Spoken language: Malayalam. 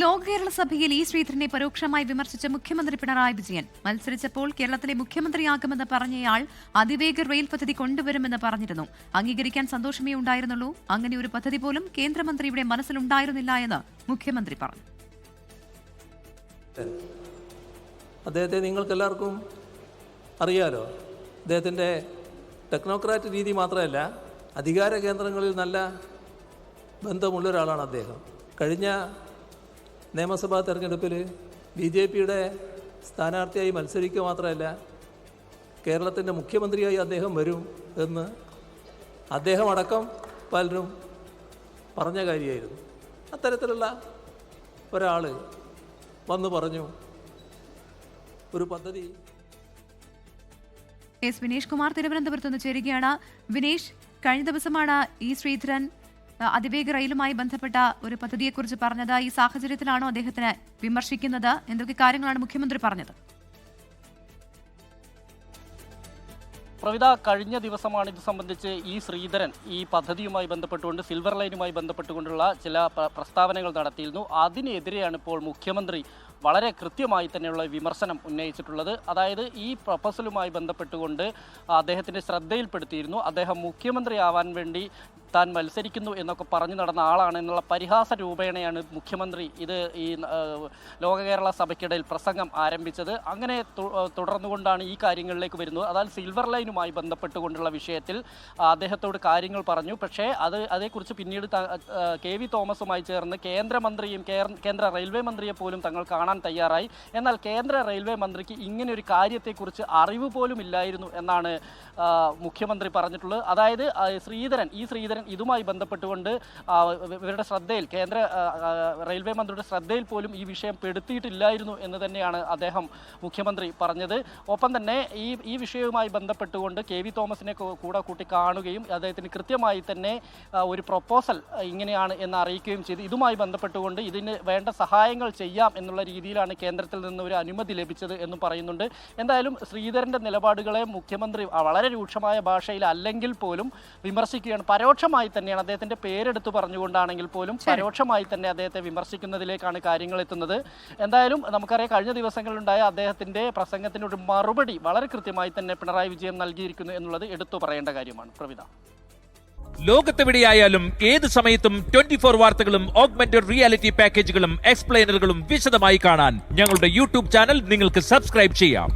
ലോക കേരള സഭയിൽ ഇ ശ്രീധരനെ പരോക്ഷമായി വിമർശിച്ച മുഖ്യമന്ത്രി പിണറായി വിജയൻ മത്സരിച്ചപ്പോൾ കേരളത്തിലെ മുഖ്യമന്ത്രിയാകുമെന്ന് പറഞ്ഞയാൾ അതിവേഗ റെയിൽ പദ്ധതി കൊണ്ടുവരുമെന്ന് പറഞ്ഞിരുന്നു. അംഗീകരിക്കാൻ സന്തോഷമേ ഉണ്ടായിരുന്നുള്ളൂ. അങ്ങനെ ഒരു പദ്ധതി പോലും കേന്ദ്രമന്ത്രിയുടെ മനസ്സിലുണ്ടായിരുന്നില്ല എന്ന് മുഖ്യമന്ത്രി പറഞ്ഞു. അദ്ദേഹത്തെ നിങ്ങൾക്കെല്ലാവർക്കും അറിയാലോ. അദ്ദേഹത്തിൻ്റെ ടെക്നോക്രാറ്റ് രീതി മാത്രമല്ല, അധികാര കേന്ദ്രങ്ങളിൽ നല്ല ബന്ധമുള്ള ഒരാളാണ് അദ്ദേഹം. കഴിഞ്ഞ നിയമസഭാ തെരഞ്ഞെടുപ്പിൽ BJPയുടെ സ്ഥാനാർത്ഥിയായി മത്സരിക്കുക മാത്രമല്ല, കേരളത്തിൻ്റെ മുഖ്യമന്ത്രിയായി അദ്ദേഹം വരും എന്ന് അദ്ദേഹം അടക്കം പലരും പറഞ്ഞ കാര്യമായിരുന്നു. അത്തരത്തിലുള്ള ഒരാൾ വന്നു പറഞ്ഞു ഒരു പദ്ധതി. വിനേഷ് കുമാർ തിരുവനന്തപുരത്ത് നിന്ന് ചേരുകയാണ്. വിനേഷ്, കഴിഞ്ഞ ദിവസമാണ് ഇ ശ്രീധരൻ അതിവേഗ റെയിലുമായി ബന്ധപ്പെട്ട ഒരു പദ്ധതിയെക്കുറിച്ച് പറഞ്ഞത്. ഈ സാഹചര്യത്തിലാണോ അദ്ദേഹത്തിനെ വിമർശിക്കുന്നത്? എന്തൊക്കെ കാര്യങ്ങളാണ് മുഖ്യമന്ത്രി പറഞ്ഞത്? പ്രവിത, കഴിഞ്ഞ ദിവസമാണ് ഇത് സംബന്ധിച്ച് ഇ ശ്രീധരൻ ഈ പദ്ധതിയുമായി ബന്ധപ്പെട്ടുകൊണ്ട് സിൽവർ ലൈനുമായി ബന്ധപ്പെട്ടുകൊണ്ടുള്ള ചില പ്രസ്താവനകൾ നടത്തിയിരുന്നു. അതിനെതിരെയാണ് ഇപ്പോൾ മുഖ്യമന്ത്രി വളരെ കൃത്യമായി തന്നെയുള്ള വിമർശനം ഉന്നയിച്ചിട്ടുള്ളത്. അതായത് ഈ പ്രൊപ്പോസലുമായി ബന്ധപ്പെട്ടുകൊണ്ട് അദ്ദേഹത്തിൻ്റെ ശ്രദ്ധയിൽപ്പെടുത്തിയിരുന്നു. അദ്ദേഹം മുഖ്യമന്ത്രിയാവാൻ വേണ്ടി താൻ മത്സരിക്കുന്നു എന്നൊക്കെ പറഞ്ഞു നടന്ന ആളാണ് എന്നുള്ള പരിഹാസ രൂപേണയാണ് മുഖ്യമന്ത്രി ഇത് ഈ ലോക കേരള സഭയ്ക്കിടയിൽ പ്രസംഗം ആരംഭിച്ചത്. അങ്ങനെ തുടർന്നുകൊണ്ടാണ് ഈ കാര്യങ്ങളിലേക്ക് വരുന്നത്. അതായത് സിൽവർ ലൈനുമായി ബന്ധപ്പെട്ടുകൊണ്ടുള്ള വിഷയത്തിൽ അദ്ദേഹത്തോട് കാര്യങ്ങൾ പറഞ്ഞു. പക്ഷേ അതേക്കുറിച്ച് പിന്നീട് KV തോമസുമായി ചേർന്ന് കേന്ദ്രമന്ത്രിയും കേന്ദ്ര റെയിൽവേ മന്ത്രിയെ പോലും തങ്ങൾ കാണാൻ തയ്യാറായി. എന്നാൽ കേന്ദ്ര റെയിൽവേ മന്ത്രിക്ക് ഇങ്ങനെ ഒരു കാര്യത്തെക്കുറിച്ച് അറിവ് പോലും ഇല്ലായിരുന്നു എന്നാണ് മുഖ്യമന്ത്രി പറഞ്ഞിട്ടുള്ളത്. അതായത് ഇ ശ്രീധരൻ ഇതുമായി ബന്ധപ്പെട്ടുകൊണ്ട് ഇവരുടെ ശ്രദ്ധയിൽ, കേന്ദ്ര റെയിൽവേ മന്ത്രിയുടെ ശ്രദ്ധയിൽ പോലും ഈ വിഷയം പെടുത്തിയിട്ടില്ലായിരുന്നു എന്ന് തന്നെയാണ് മുഖ്യമന്ത്രി പറഞ്ഞത്. ഒപ്പം തന്നെ ഈ വിഷയവുമായി ബന്ധപ്പെട്ടുകൊണ്ട് KV തോമസിനെ കൂടെ കൂട്ടി കാണുകയും അദ്ദേഹത്തിന് കൃത്യമായി തന്നെ ഒരു പ്രൊപ്പോസൽ ഇങ്ങനെയാണ് എന്ന് അറിയിക്കുകയും ചെയ്തു. ഇതുമായി ബന്ധപ്പെട്ടുകൊണ്ട് ഇതിന് വേണ്ട സഹായങ്ങൾ ചെയ്യാം എന്നുള്ള രീതിയിലാണ് കേന്ദ്രത്തിൽ നിന്ന് ഒരു അനുമതി ലഭിച്ചത് എന്ന് പറയുന്നുണ്ട്. എന്തായാലും ശ്രീധരൻ്റെ നിലപാടുകളെ മുഖ്യമന്ത്രി വളരെ രൂക്ഷമായ ഭാഷയിൽ അല്ലെങ്കിൽ പോലും വിമർശിക്കുകയാണ്. പരോക്ഷമായി തന്നെയാണ്, അദ്ദേഹത്തിൻ്റെ പേരെടുത്ത് പറഞ്ഞുകൊണ്ടാണെങ്കിൽ പോലും പരോക്ഷമായി തന്നെ അദ്ദേഹത്തെ വിമർശിക്കുന്നതിലേക്കാണ് കാര്യങ്ങൾ എത്തുന്നത്. എന്തായാലും നമുക്കറിയാം, കഴിഞ്ഞ ദിവസങ്ങളിലുണ്ടായ അദ്ദേഹത്തിൻ്റെ പ്രസംഗത്തിന് ഒരു മറുപടി വളരെ കൃത്യമായി തന്നെ പിണറായി വിജയൻ നൽകിയിരിക്കുന്നു എന്നുള്ളത് എടുത്തു പറയേണ്ട കാര്യമാണ്. പ്രവിത, ലോകത്തെവിടെയായാലും ഏത് സമയത്തും 24 വാർത്തകളും ഓഗ്മെന്റഡ് റിയാലിറ്റി പാക്കേജുകളും എക്സ്പ്ലെയിനറുകളും വിശദമായി കാണാൻ ഞങ്ങളുടെ YouTube ചാനൽ നിങ്ങൾക്ക് സബ്സ്ക്രൈബ് ചെയ്യാം.